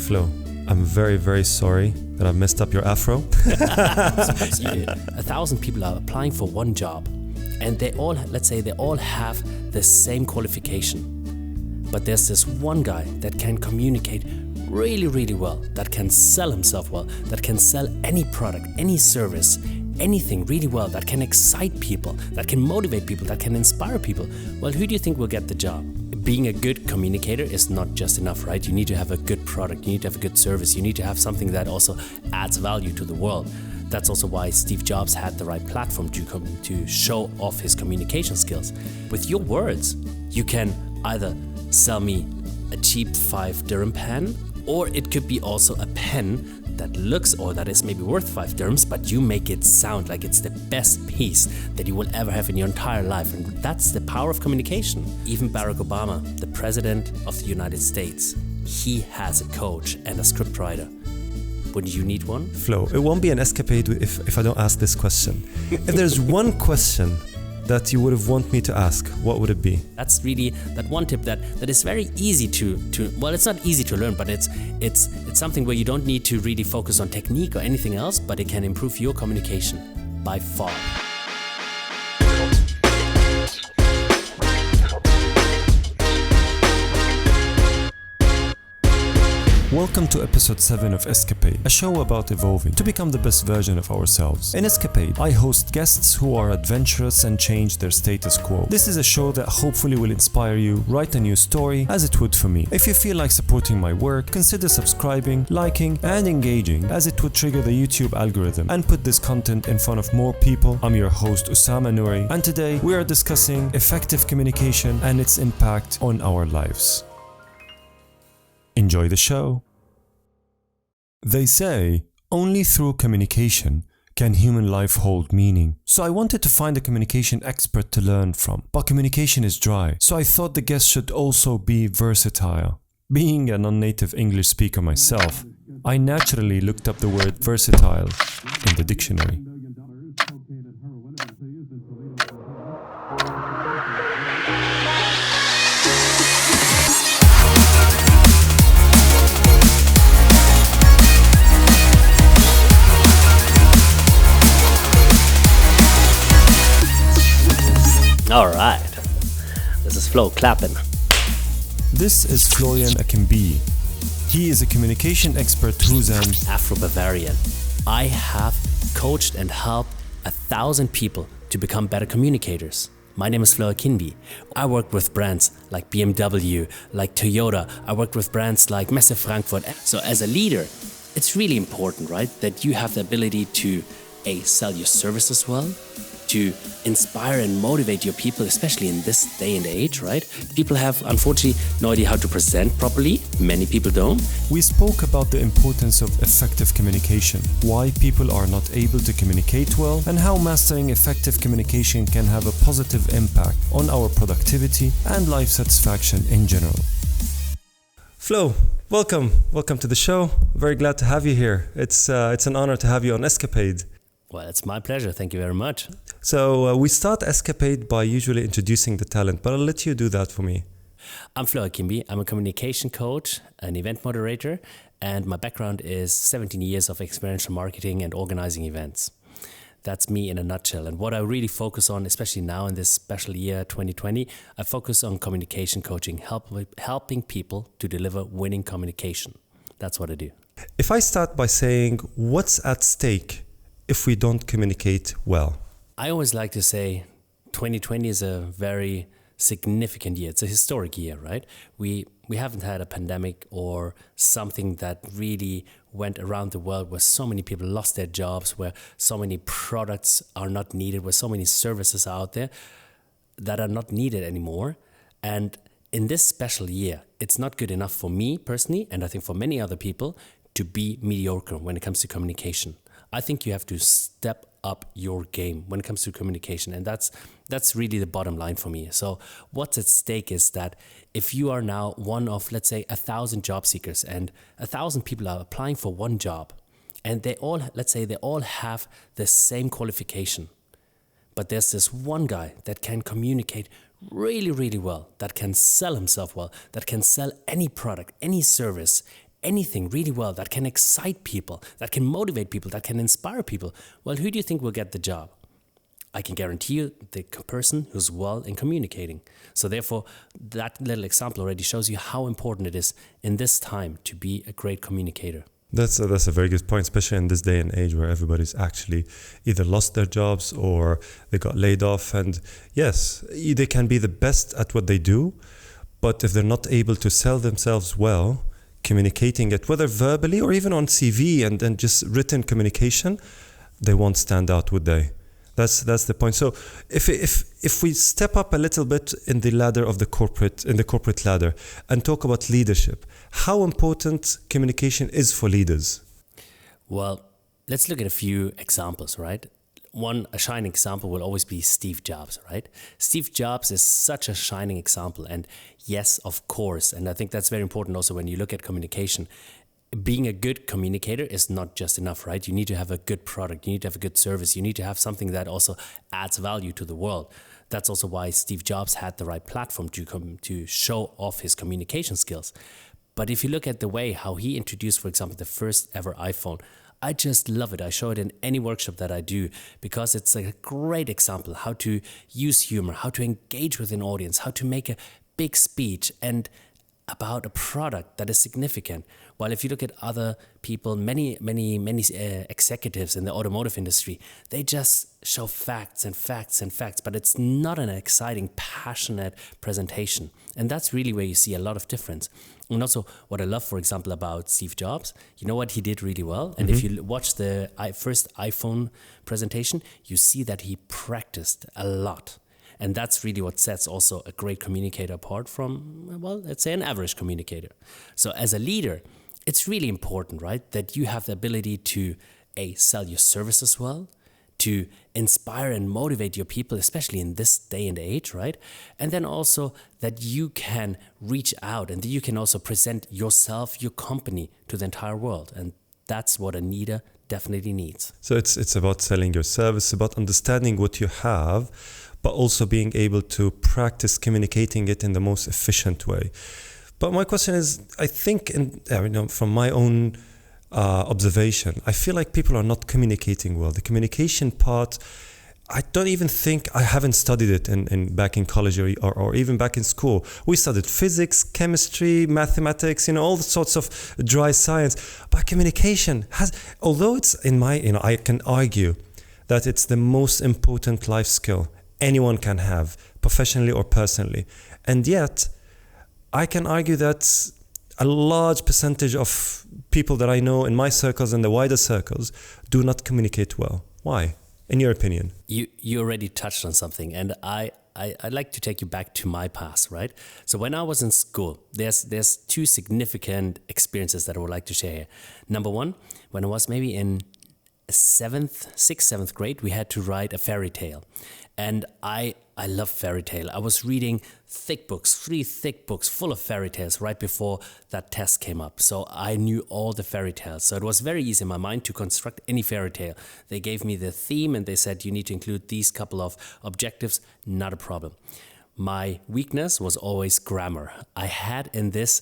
Flo, I'm very, very sorry that I messed up your afro. You did. 1,000 people are applying for one job, and they all have the same qualification. But there's this one guy that can communicate really, really well, that can sell himself well, that can sell any product, any service, anything really well, that can excite people, that can motivate people, that can inspire people. Well, who do you think will get the job? Being a good communicator is not just enough, right? You need to have a good product, you need to have a good service, you need to have something that also adds value to the world. That's also why Steve Jobs had the right platform to show off his communication skills. With your words, you can either sell me a cheap 5 dirham pen, or it could be also a pen that looks or that is maybe worth 5 dirhams, but you make it sound like it's the best piece that you will ever have in your entire life. And that's the power of communication. Even Barack Obama, the president of the United States, he has a coach and a scriptwriter. Wouldn't you need one? Flo, it won't be an escapade if I don't ask this question. If there's one question that you would have want me to ask, what would it be? That's really that one tip that is very easy to well, it's not easy to learn, but it's something where you don't need to really focus on technique or anything else, but it can improve your communication by far. Welcome to episode 7 of Escapade, a show about evolving to become the best version of ourselves. In Escapade, I host guests who are adventurous and change their status quo. This is a show that hopefully will inspire you, write a new story, as it would for me. If you feel like supporting my work, consider subscribing, liking, and engaging, as it would trigger the YouTube algorithm and put this content in front of more people. I'm your host, Usama Nouri, and today we are discussing effective communication and its impact on our lives. Enjoy the show. They say only through communication can human life hold meaning. So I wanted to find a communication expert to learn from. But communication is dry, so I thought the guest should also be versatile. Being a non-native English speaker myself, I naturally looked up the word versatile in the dictionary. All right, this is Flo clapping. This is Florian Akinbiyi. He is a communication expert who's an Afro-Bavarian. I have coached and helped 1,000 people to become better communicators. My name is Florian Akinbiyi. I work with brands like BMW, like Toyota. I worked with brands like Messe Frankfurt. So as a leader, it's really important, right, that you have the ability to sell your services well, to inspire and motivate your people, especially in this day and age, right? People have, unfortunately, no idea how to present properly. Many people don't. We spoke about the importance of effective communication, why people are not able to communicate well, and how mastering effective communication can have a positive impact on our productivity and life satisfaction in general. Flo, welcome to the show. Very glad to have you here. It's an honor to have you on Escapade. Well, it's my pleasure. Thank you very much. So we start Escapade by usually introducing the talent, but I'll let you do that for me. I'm Florian Akinbiyi. I'm a communication coach, an event moderator, and my background is 17 years of experiential marketing and organizing events. That's me in a nutshell. And what I really focus on, especially now in this special year 2020, I focus on communication coaching, helping people to deliver winning communication. That's what I do. If I start by saying, what's at stake if we don't communicate well? I always like to say 2020 is a very significant year. It's a historic year, right? We haven't had a pandemic or something that really went around the world where so many people lost their jobs, where so many products are not needed, where so many services are out there that are not needed anymore. And in this special year, it's not good enough for me personally, and I think for many other people, to be mediocre when it comes to communication. I think you have to step up your game when it comes to communication, and that's really the bottom line for me. So what's at stake is that if you are now one of, let's say, 1,000 job seekers, and 1,000 people are applying for one job, and they all have the same qualification, but there's this one guy that can communicate really, really well, that can sell himself well, that can sell any product, any service, anything really well, that can excite people, that can motivate people, that can inspire people, well, who do you think will get the job? I can guarantee you the person who's well in communicating. So therefore, that little example already shows you how important it is in this time to be a great communicator. That's a very good point, especially in this day and age where everybody's actually either lost their jobs or they got laid off. And yes, they can be the best at what they do, but if they're not able to sell themselves well, communicating it, whether verbally or even on CV and just written communication, they won't stand out, would they? That's the point. So if we step up a little bit in the ladder of the corporate ladder and talk about leadership, how important communication is for leaders? Well, let's look at a few examples, right? A shining example will always be Steve Jobs, right? Steve Jobs is such a shining example. And yes, of course, and I think that's very important also when you look at communication. Being a good communicator is not just enough, right? You need to have a good product. You need to have a good service. You need to have something that also adds value to the world. That's also why Steve Jobs had the right platform to show off his communication skills. But if you look at the way how he introduced, for example, the first ever iPhone, I just love it. I show it in any workshop that I do because it's a great example how to use humor, how to engage with an audience, how to make a big speech and about a product that is significant. While if you look at other people, many executives in the automotive industry, they just show facts and facts and facts, but it's not an exciting, passionate presentation. And that's really where you see a lot of difference. And also what I love, for example, about Steve Jobs, you know what he did really well? And if you watch the first iPhone presentation, you see that he practiced a lot. And that's really what sets also a great communicator apart from, well, let's say an average communicator. So as a leader, it's really important, right, that you have the ability to, sell your services well, to inspire and motivate your people, especially in this day and age, right? And then also that you can reach out and that you can also present yourself, your company to the entire world. And that's what a leader definitely needs. So it's about selling your service, about understanding what you have, but also being able to practice communicating it in the most efficient way. But my question is, I think, from my own observation, I feel like people are not communicating well. The communication part, I don't even think, I haven't studied it back in college or even back in school. We studied physics, chemistry, mathematics, all sorts of dry science. But communication although it's I can argue that it's the most important life skill anyone can have, professionally or personally. And yet, I can argue that a large percentage of people that I know in my circles and the wider circles do not communicate well. Why, in your opinion? You already touched on something, and I'd like to take you back to my past, right? So when I was in school, there's two significant experiences that I would like to share here. Number one, when I was maybe in sixth, seventh grade, we had to write a fairy tale. And I love fairy tale. I was reading thick books, 3 thick books full of fairy tales right before that test came up. So I knew all the fairy tales. So it was very easy in my mind to construct any fairy tale. They gave me the theme and they said, you need to include these couple of objectives. Not a problem. My weakness was always grammar. I had in this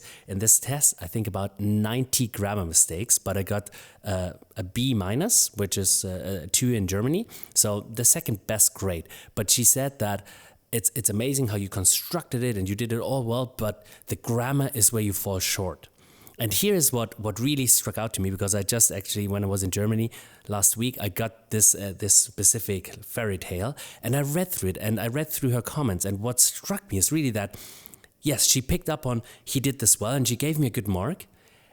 test, I think about 90 grammar mistakes, but I got a B minus, which is a 2 in Germany. So the second best grade. But she said that it's amazing how you constructed it and you did it all well, but the grammar is where you fall short. And here is what really struck out to me, because I just actually, when I was in Germany last week, I got this specific fairy tale and I read through it and I read through her comments. And what struck me is really that, yes, she picked up on he did this well and she gave me a good mark.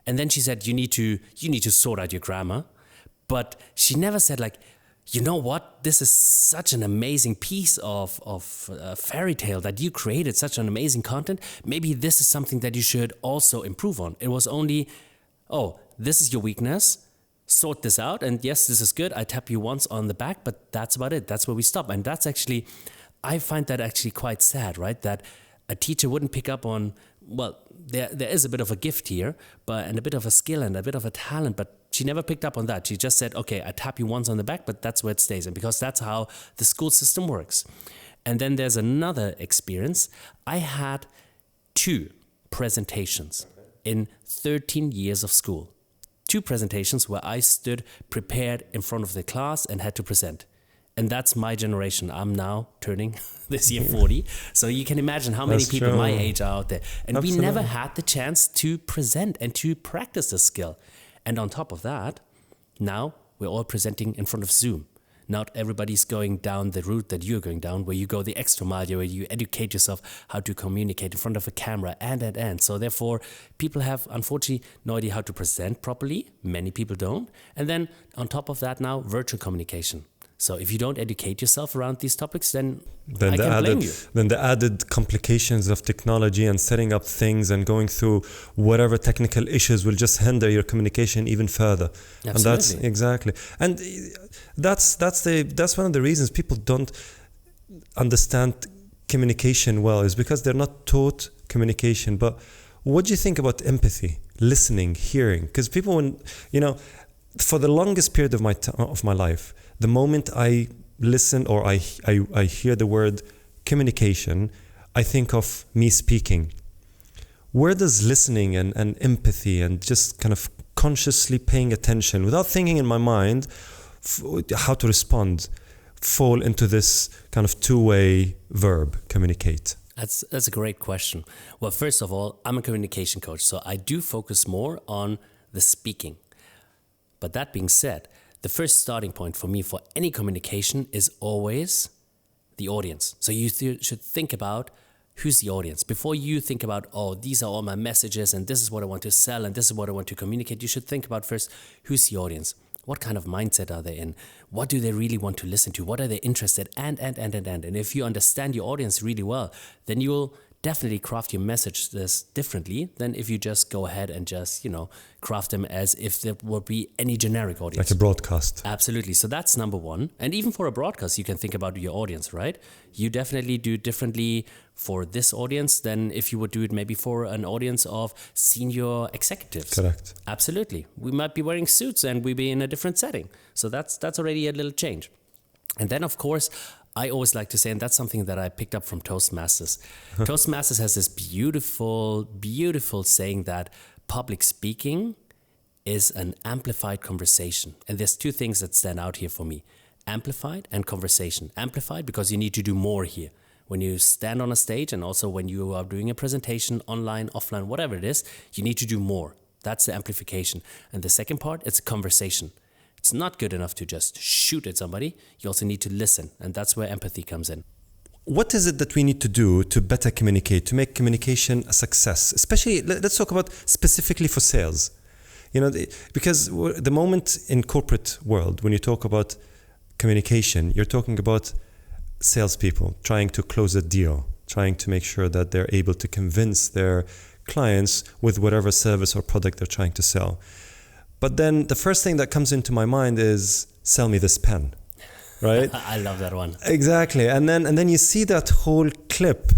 And then she said, you need to sort out your grammar. But she never said like, you know what, this is such an amazing piece of fairy tale that you created, such an amazing content. Maybe this is something that you should also improve on. It was only, this is your weakness, sort this out. And yes, this is good. I tap you once on the back, but that's about it. That's where we stop. And that's actually, I find that actually quite sad, right? That a teacher wouldn't pick up on, well, there is a bit of a gift here, and a bit of a skill and a bit of a talent, but she never picked up on that. She just said, okay, I tap you once on the back, but that's where it stays. And because that's how the school system works. And then there's another experience. I had 2 presentations in 13 years of school. 2 presentations where I stood prepared in front of the class and had to present. And that's my generation. I'm now turning this year 40. So you can imagine how many people my age are out there. And we never had the chance to present and to practice the skill. And on top of that, now we're all presenting in front of Zoom. Not everybody's going down the route that you're going down, where you go the extra mile, where you educate yourself how to communicate in front of a camera and. So therefore, people have, unfortunately, no idea how to present properly. Many people don't. And then on top of that now, virtual communication. So if you don't educate yourself around these topics, then I can blame you. Then the added complications of technology and setting up things and going through whatever technical issues will just hinder your communication even further. Absolutely. And that's exactly. And that's one of the reasons people don't understand communication well, is because they're not taught communication. But what do you think about empathy, listening, hearing? Because people, when for the longest period of my life, the moment I listen or I hear the word communication, I think of me speaking. Where does listening and empathy and just kind of consciously paying attention without thinking in my mind how to respond fall into this kind of two-way verb, communicate? That's a great question. Well, first of all, I'm a communication coach, so I do focus more on the speaking. But that being said, the first starting point for me for any communication is always the audience. So you should think about who's the audience. Before you think about, these are all my messages and this is what I want to sell and this is what I want to communicate, you should think about first, who's the audience? What kind of mindset are they in? What do they really want to listen to? What are they interested in? And if you understand your audience really well, then you'll definitely craft your messages differently than if you just go ahead and just, craft them as if there would be any generic audience. Like a broadcast. Absolutely. So that's number one. And even for a broadcast, you can think about your audience, right? You definitely do differently for this audience than if you would do it maybe for an audience of senior executives. Correct. Absolutely. We might be wearing suits and we'd be in a different setting. So that's already a little change. And then, of course, I always like to say, and that's something that I picked up from Toastmasters. Toastmasters has this beautiful, beautiful saying that public speaking is an amplified conversation. And there's 2 things that stand out here for me. Amplified and conversation. Amplified because you need to do more here. When you stand on a stage and also when you are doing a presentation online, offline, whatever it is, you need to do more. That's the amplification. And the second part, it's a conversation. It's not good enough to just shoot at somebody. You also need to listen. And that's where empathy comes in. What is it that we need to do to better communicate, to make communication a success? Especially, let's talk about specifically for sales. Because the moment in corporate world, when you talk about communication, you're talking about salespeople trying to close a deal, trying to make sure that they're able to convince their clients with whatever service or product they're trying to sell. But then the first thing that comes into my mind is, sell me this pen, right? I love that one. Exactly. And then you see that whole clip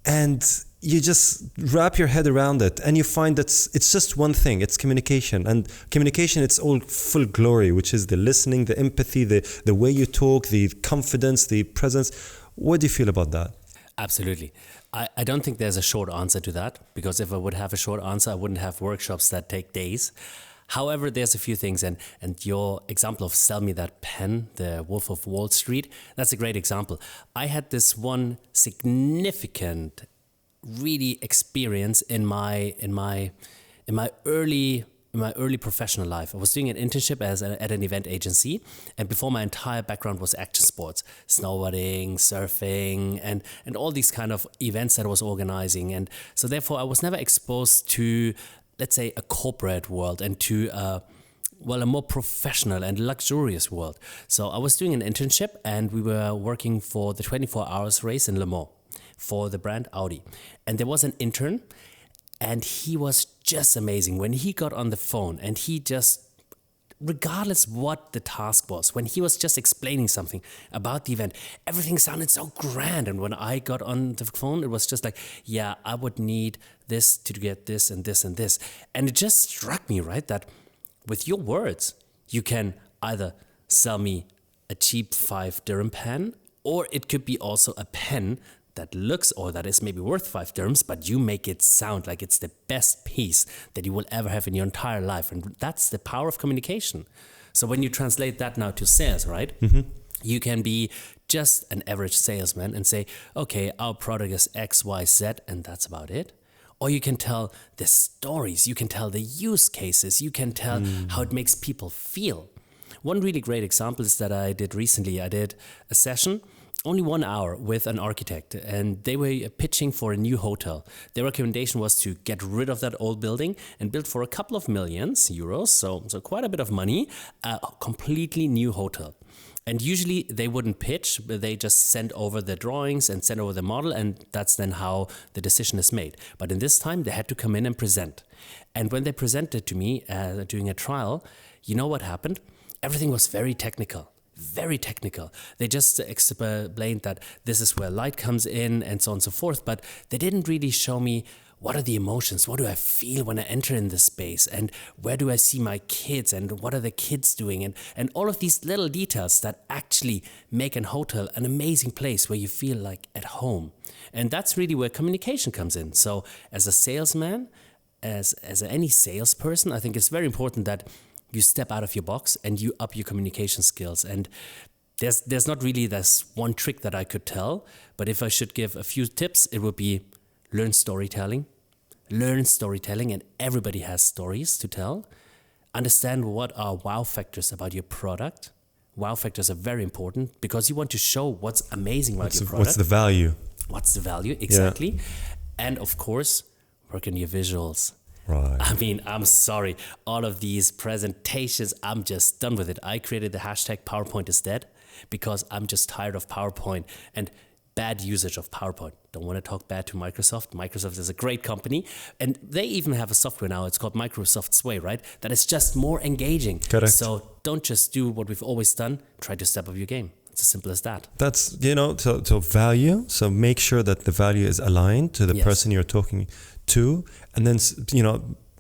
and you just wrap your head around it and you find that it's just one thing, it's communication. And communication, it's all full glory, which is the listening, the empathy, the way you talk, the confidence, the presence. What do you feel about that? Absolutely. I don't think there's a short answer to that, because if I would have a short answer, I wouldn't have workshops that take days. However, there's a few things, and your example of sell me that pen, the Wolf of Wall Street, that's a great example. I had this one significant, really experience in my early professional life. I was doing an internship at an event agency, and before my entire background was action sports, snowboarding, surfing, and all these kind of events that I was organizing. And so therefore I was never exposed to, let's say, a corporate world and to a more professional and luxurious world. So I was doing an internship and we were working for the 24 hours race in Le Mans for the brand Audi. And there was an intern and he was just amazing. When he got on the phone and he just, regardless what the task was, when he was just explaining something about the event, everything sounded so grand. And when I got on the phone, it was just like, yeah, I would need this to get this and this and this. And it just struck me, right, that with your words, you can either sell me a cheap 5 dirham pen, or it could be also a pen that looks or that is maybe worth 5 dirhams, but you make it sound like it's the best piece that you will ever have in your entire life. And that's the power of communication. So when you translate that now to sales, right? You can be just an average salesman and say, okay, our product is X, Y, Z, and that's about it. Or you can tell the stories, you can tell the use cases, you can tell how it makes people feel. One really great example is that I did recently. I did a session, only 1 hour, with an architect, and they were pitching for a new hotel. Their recommendation was to get rid of that old building and build for a couple of millions euros, so quite a bit of money, a completely new hotel. And usually they wouldn't pitch, but they just send over the drawings and send over the model, and that's then how the decision is made. But in this time, they had to come in and present. And when they presented to me during a trial, you know what happened? Everything was very technical. Very technical. They just explained that this is where light comes in and so on and so forth, but they didn't really show me what are the emotions, what do I feel when I enter in this space, and where do I see my kids, and what are the kids doing, and all of these little details that actually make an hotel an amazing place where you feel like at home. And that's really where communication comes in. So as a salesman, as any salesperson, I think it's very important that you step out of your box and you up your communication skills. And there's not really this one trick that I could tell, but if I should give a few tips, it would be learn storytelling. Learn storytelling, and everybody has stories to tell. Understand what are wow factors about your product. Wow factors are very important because you want to show what's amazing about your product. What's the value? What's the value, exactly. Yeah. And of course, work on your visuals. Right. I mean, I'm sorry. All of these presentations, I'm just done with it. I created the hashtag PowerPoint is dead because I'm just tired of PowerPoint and bad usage of PowerPoint. Don't want to talk bad to Microsoft. Microsoft is a great company. And they even have a software now. It's called Microsoft's Way, right? That is just more engaging. Correct. So don't just do what we've always done. Try to step up your game. It's as simple as that. That's, so value. So make sure that the value is aligned to the person you're talking to, and then,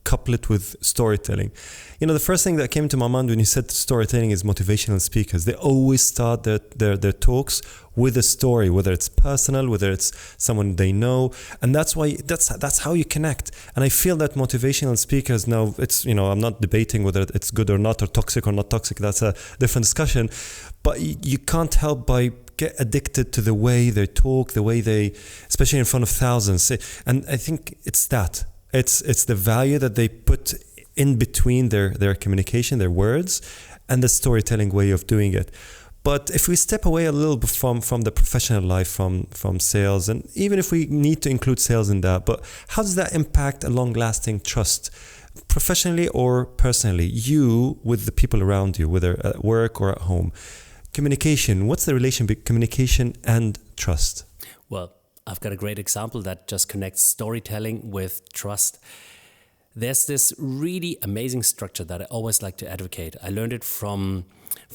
couple it with storytelling. The first thing that came to my mind when you said storytelling is motivational speakers. They always start their talks with a story, whether it's personal, whether it's someone they know, and that's how you connect. And I feel that motivational speakers now, it's I'm not debating whether it's good or not, or toxic or not toxic. That's a different discussion. But you can't help by get addicted to the way they talk, the way they, especially in front of thousands. And I think it's that. It's the value that they put in between their communication, their words, and the storytelling way of doing it. But if we step away a little bit from the professional life, from sales, and even if we need to include sales in that, but how does that impact a long-lasting trust, professionally or personally, you with the people around you, whether at work or at home? Communication, what's the relation between communication and trust? Well, I've got a great example that just connects storytelling with trust. There's this really amazing structure that I always like to advocate. I learned it from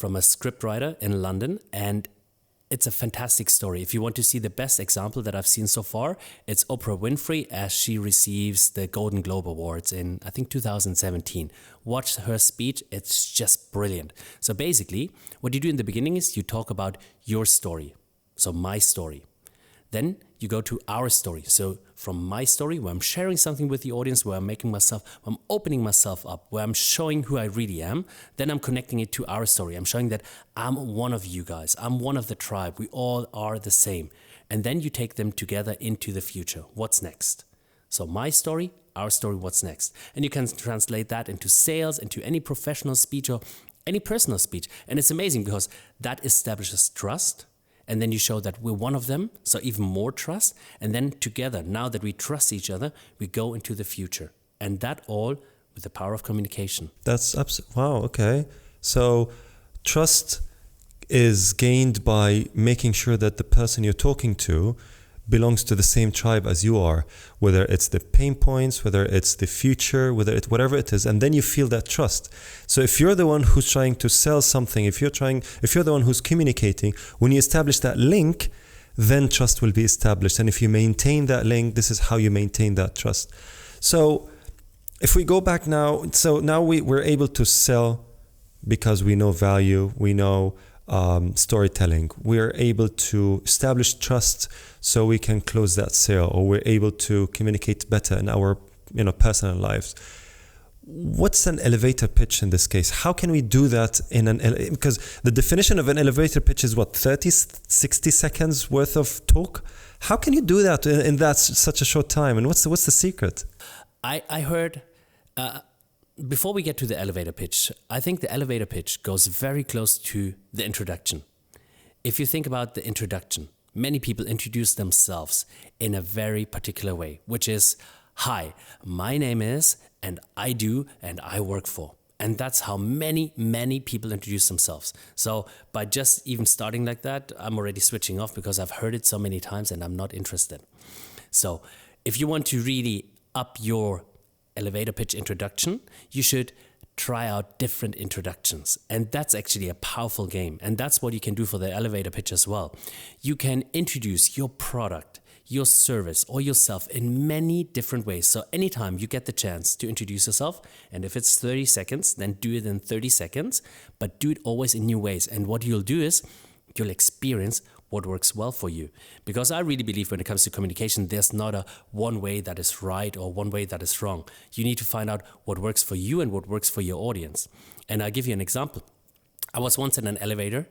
a scriptwriter in London, and it's a fantastic story. If you want to see the best example that I've seen so far, it's Oprah Winfrey as she receives the Golden Globe Awards in, I think, 2017. Watch her speech. It's just brilliant. So basically, what you do in the beginning is you talk about your story. So my story. Then you go to our story. So from my story, where I'm sharing something with the audience, where I'm opening myself up, where I'm showing who I really am, then I'm connecting it to our story. I'm showing that I'm one of you guys. I'm one of the tribe. We all are the same. And then you take them together into the future. What's next? So my story, our story, what's next? And you can translate that into sales, into any professional speech or any personal speech. And it's amazing because that establishes trust. And then you show that we're one of them, so even more trust. And then together, now that we trust each other, we go into the future. And that all with the power of communication. That's wow, okay. So trust is gained by making sure that the person you're talking to belongs to the same tribe as you are, whether it's the pain points, whether it's the future, whatever it is, and then you feel that trust. So if you're the one who's trying to sell something, if you're the one who's communicating, when you establish that link, then trust will be established. And if you maintain that link, this is how you maintain that trust. So if we go back now, so now we're able to sell because we know value, we know storytelling. We're able to establish trust so we can close that sale, or we're able to communicate better in our personal lives. What's an elevator pitch in this case? How can we do that because the definition of an elevator pitch is what, 30, 60 seconds worth of talk? How can you do that in that such a short time? And what's the secret? I heard, before we get to the elevator pitch, I think the elevator pitch goes very close to the introduction. If you think about the introduction, many people introduce themselves in a very particular way, which is, hi, my name is, and I do, and I work for. And that's how many people introduce themselves. So by just even starting like that, I'm already switching off because I've heard it so many times and I'm not interested. So if you want to really up your elevator pitch introduction, you should try out different introductions. And that's actually a powerful game. And that's what you can do for the elevator pitch as well. You can introduce your product, your service, or yourself in many different ways. So anytime you get the chance to introduce yourself, and if it's 30 seconds, then do it in 30 seconds, but do it always in new ways. And what you'll do is you'll experience what works well for you. Because I really believe when it comes to communication, there's not a one way that is right or one way that is wrong. You need to find out what works for you and what works for your audience. And I'll give you an example. I was once in an elevator,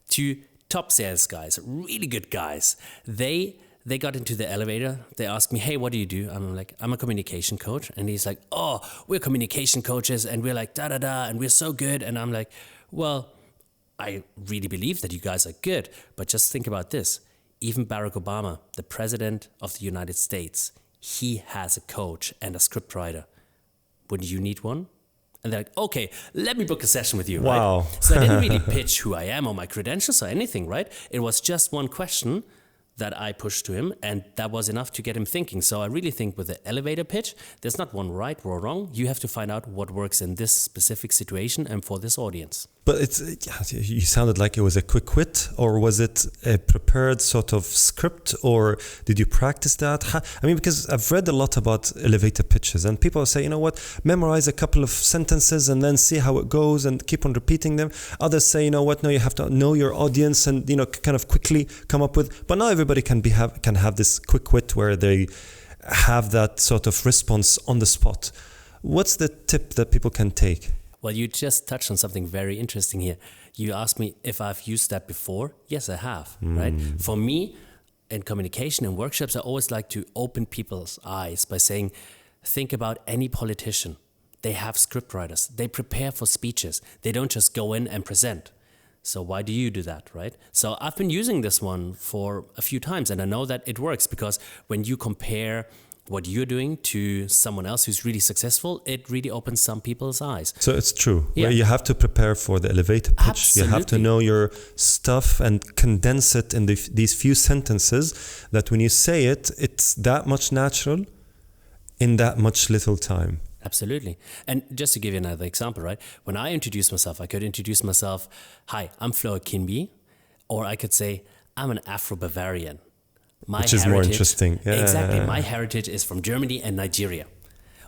two top sales guys, really good guys. They got into the elevator. They asked me, hey, what do you do? I'm like, I'm a communication coach. And he's like, oh, we're communication coaches. And we're like, da-da-da, and we're so good. And I'm like, well, I really believe that you guys are good. But just think about this. Even Barack Obama, the president of the United States, he has a coach and a scriptwriter. Wouldn't you need one? And they're like, okay, let me book a session with you, wow. Right? So I didn't really pitch who I am or my credentials or anything, right? It was just one question that I pushed to him, and that was enough to get him thinking. So I really think with the elevator pitch, there's not one right or wrong. You have to find out what works in this specific situation and for this audience. But you sounded like it was a quick wit, or was it a prepared sort of script, or did you practice that? Because I've read a lot about elevator pitches, and people say, you know what, memorize a couple of sentences and then see how it goes and keep on repeating them. Others say, you know what, no, you have to know your audience and kind of quickly come up with. But not everybody can have this quick wit where they have that sort of response on the spot. What's the tip that people can take? Well, you just touched on something very interesting here. You asked me if I've used that before. Yes, I have, right? For me, in communication and workshops, I always like to open people's eyes by saying, think about any politician. They have scriptwriters. They prepare for speeches. They don't just go in and present. So why do you do that, right? So I've been using this one for a few times, and I know that it works because when you compare what you're doing to someone else who's really successful, it really opens some people's eyes. So it's true. Yeah. You have to prepare for the elevator pitch. Absolutely. You have to know your stuff and condense it in these few sentences that when you say it, it's that much natural in that much little time. Absolutely. And just to give you another example, right? When I introduce myself, I could introduce myself, hi, I'm Florian Akinbiyi, or I could say, I'm an Afro-Bavarian. Which is more interesting. Yeah. Exactly. My heritage is from Germany and Nigeria.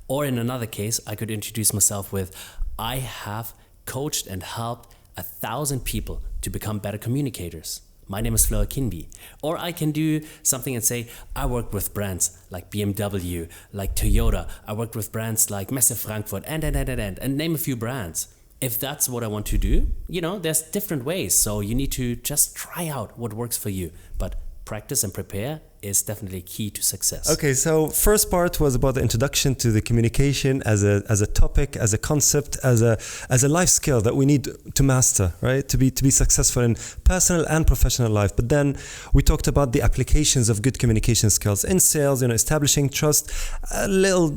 Or in another case, I could introduce myself with, I have coached and helped 1,000 people to become better communicators. My name is Florian Akinbiyi. Or I can do something and say, I work with brands like BMW, like Toyota. I worked with brands like Messe Frankfurt, and name a few brands. If that's what I want to do, there's different ways. So you need to just try out what works for you. But practice and prepare is definitely key to success. Okay, so first part was about the introduction to the communication as a topic, as a concept, as a life skill that we need to master, right? To be successful in personal and professional life. But then we talked about the applications of good communication skills in sales, establishing trust. A little,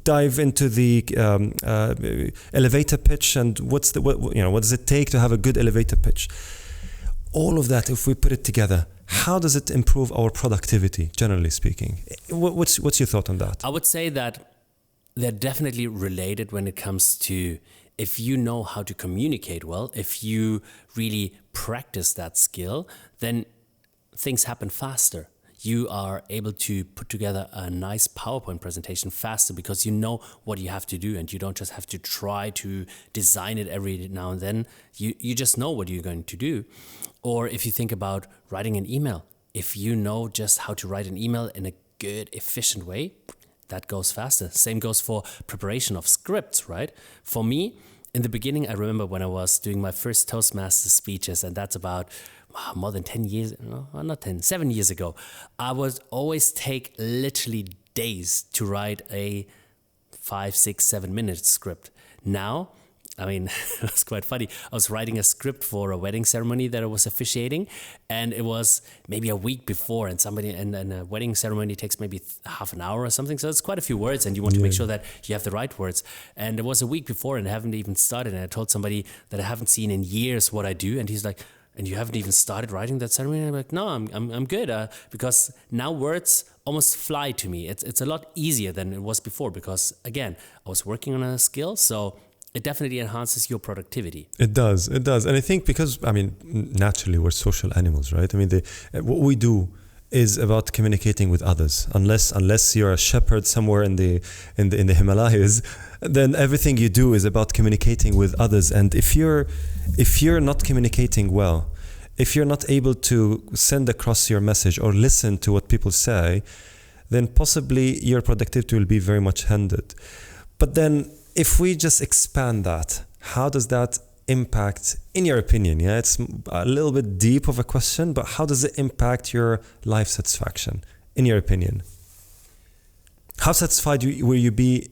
dive into the elevator pitch and what does it take to have a good elevator pitch? All of that, if we put it together, how does it improve our productivity, generally speaking? What's your thought on that? I would say that they're definitely related when it comes to if you know how to communicate well, if you really practice that skill, then things happen faster. you are able to put together a nice PowerPoint presentation faster because you know what you have to do and you don't just have to try to design it every now and then. You just know what you're going to do. Or if you think about writing an email, if you know just how to write an email in a good, efficient way, that goes faster. Same goes for preparation of scripts, right? For me, in the beginning, I remember when I was doing my first Toastmaster speeches, and that's about more than 10 years, no, not 10, 7 years ago. I would always take literally days to write a 5, 6, 7 minute script. Now, I mean, it was quite funny. I was writing a script for a wedding ceremony that I was officiating, and it was maybe a week before, and a wedding ceremony takes maybe half an hour or something. So it's quite a few words, and you want to make sure that you have the right words. And it was a week before, and I haven't even started. And I told somebody that I haven't seen in years what I do, and he's like, "And you haven't even started writing that ceremony?" And I'm like, "No, I'm good," because now words almost fly to me. It's a lot easier than it was before because again, I was working on a skill, so it definitely enhances your productivity. It does. And I think because, I mean, naturally we're social animals, right? I mean, what we do is about communicating with others. Unless you're a shepherd somewhere in the Himalayas, then everything you do is about communicating with others. And if you're not communicating well, if you're not able to send across your message or listen to what people say, then possibly your productivity will be very much hindered. But then if we just expand that, how does that impact, in your opinion? Yeah, it's a little bit deep of a question, but how does it impact your life satisfaction, in your opinion? How satisfied will you be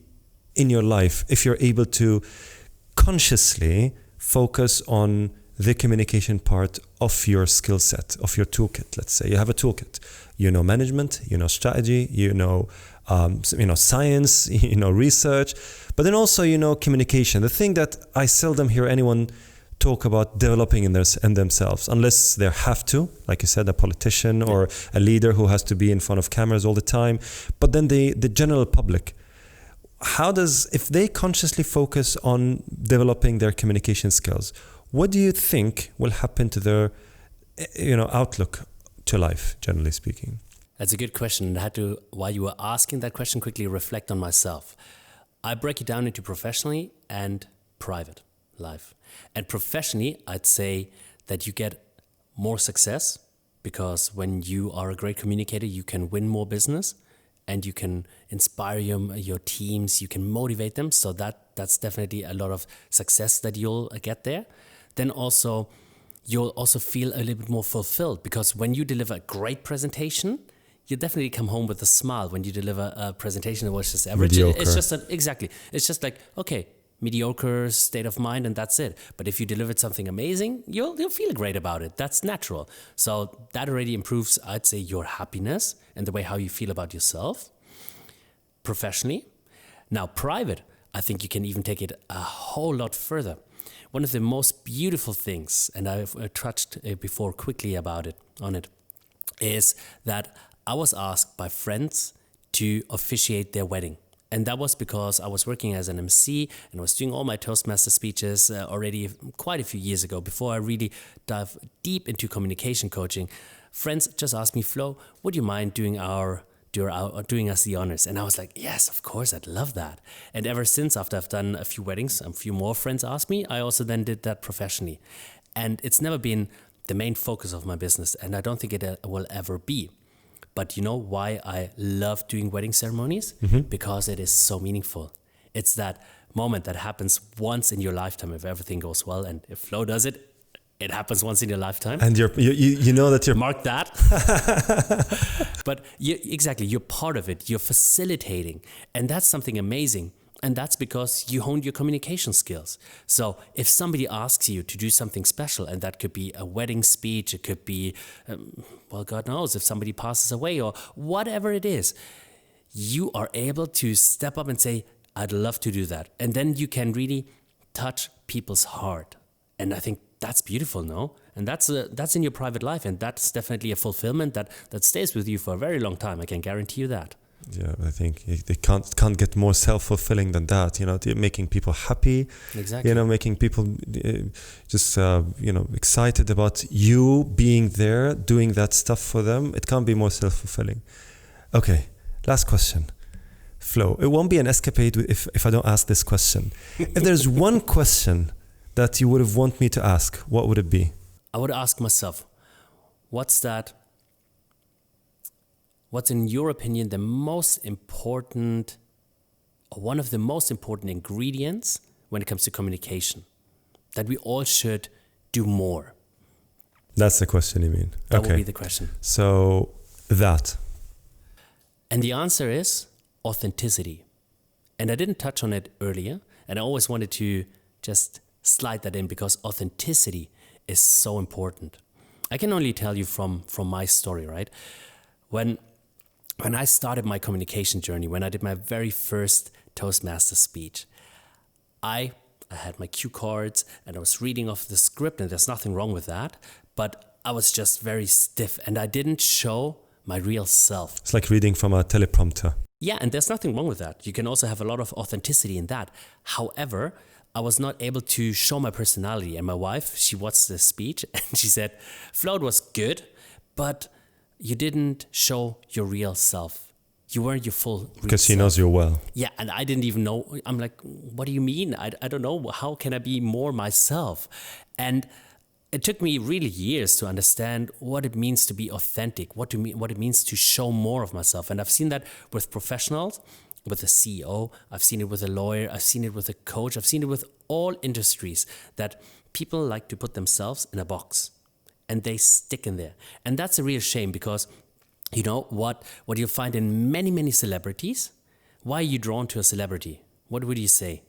in your life if you're able to consciously focus on the communication part of your skill set, of your toolkit? Let's say you have a toolkit. You know management, you know strategy, you know science, you know research, but then also you know communication. The thing that I seldom hear anyone talk about developing in themselves, unless they have to, like you said, a politician or a leader who has to be in front of cameras all the time. But then the general public, if they consciously focus on developing their communication skills, what do you think will happen to their outlook to life, generally speaking? That's a good question. And I had to, while you were asking that question, quickly reflect on myself. I break it down into professionally and private life. And professionally, I'd say that you get more success because when you are a great communicator, you can win more business and you can inspire your teams, you can motivate them. So that's definitely a lot of success that you'll get there. Then also, you'll also feel a little bit more fulfilled because when you deliver a great presentation, you definitely come home with a smile. When you deliver a presentation that was just average, mediocre. It's just exactly. It's just like, okay, mediocre state of mind and that's it. But if you delivered something amazing, you'll feel great about it. That's natural. So that already improves, I'd say, your happiness and the way how you feel about yourself professionally. Now, private, I think you can even take it a whole lot further. One of the most beautiful things, and I've touched before quickly on it, is that I was asked by friends to officiate their wedding. And that was because I was working as an MC and I was doing all my Toastmaster speeches already quite a few years ago. Before I really dive deep into communication coaching, friends just asked me, Flo, would you mind doing us the honors? And I was like, yes, of course, I'd love that. And ever since, after I've done a few weddings, a few more friends asked me, I also then did that professionally. And it's never been the main focus of my business, and I don't think it will ever be. But you know why I love doing wedding ceremonies? Mm-hmm. Because it is so meaningful. It's that moment that happens once in your lifetime if everything goes well. And if Flo does it, it happens once in your lifetime. And you know that you're... Mark that. But you're part of it. You're facilitating. And that's something amazing. And that's because you honed your communication skills. So if somebody asks you to do something special, and that could be a wedding speech, it could be, God knows, if somebody passes away or whatever it is, you are able to step up and say, I'd love to do that. And then you can really touch people's heart. And I think that's beautiful, no? And that's in your private life. And that's definitely a fulfillment that stays with you for a very long time. I can guarantee you that. Yeah, I think they can't get more self-fulfilling than that. They're making people happy. Exactly. Making people just excited about you being there, doing that stuff for them. It can't be more self-fulfilling. Okay, last question. Flo, it won't be an escapade if I don't ask this question. If there's one question that you would have want me to ask, what would it be? I would ask myself, what's in your opinion the most important, or one of the most important ingredients when it comes to communication that we all should do more? That's the question you mean? That okay. would be the question. So that. And the answer is authenticity. And I didn't touch on it earlier, and I always wanted to just slide that in because authenticity is so important. I can only tell you from my story, right? When I started my communication journey, when I did my very first Toastmaster speech, I had my cue cards and I was reading off the script, and there's nothing wrong with that, but I was just very stiff and I didn't show my real self. It's like reading from a teleprompter. Yeah, and there's nothing wrong with that. You can also have a lot of authenticity in that. However, I was not able to show my personality. And my wife, she watched the speech and she said, Flo, it was good, but you didn't show your real self. You weren't your full real Because she self. knows you well. Yeah, and I didn't even know. I'm like, what do you mean? I don't know. How can I be more myself? And it took me really years to understand what it means to be authentic, what it means to show more of myself. And I've seen that with professionals, with a CEO, I've seen it with a lawyer, I've seen it with a coach, I've seen it with all industries, that people like to put themselves in a box and they stick in there. And that's a real shame because, what you find in many, many celebrities, why are you drawn to a celebrity? What would you say?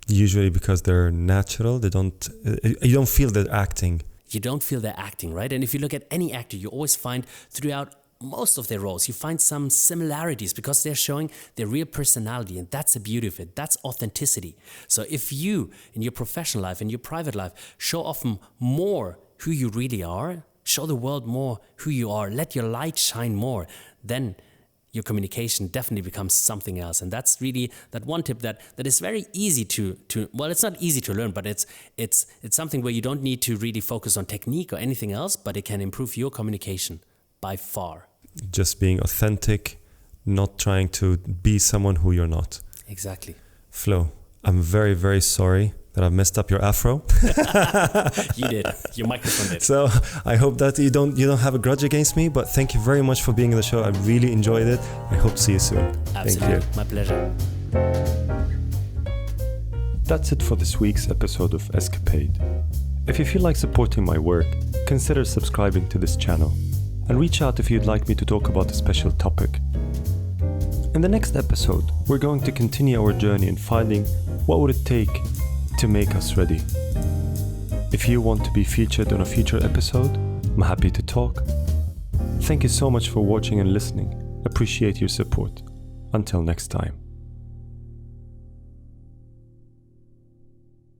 Usually because they're natural. You don't feel they're acting. You don't feel they're acting, right? And if you look at any actor, you always find throughout most of their roles, you find some similarities because they're showing their real personality, and that's the beauty of it. That's authenticity. So if you, in your professional life, in your private life, show off more who you really are, show the world more who you are, let your light shine more, then your communication definitely becomes something else. And that's really that one tip that is very easy to well, it's not easy to learn, but it's something where you don't need to really focus on technique or anything else, but it can improve your communication by far. Just being authentic, not trying to be someone who you're not. Exactly. Flo, I'm very, very sorry that I've messed up your afro. You did. Your microphone did. So I hope that you don't have a grudge against me, but thank you very much for being in the show. I really enjoyed it. I hope to see you soon. Absolutely. Thank you. My pleasure. That's it for this week's episode of Escapade. If you feel like supporting my work, consider subscribing to this channel and reach out if you'd like me to talk about a special topic. In the next episode, we're going to continue our journey in finding what would it take to make us ready. If you want to be featured on a future episode, I'm happy to talk. Thank you so much for watching and listening. Appreciate your support. Until next time.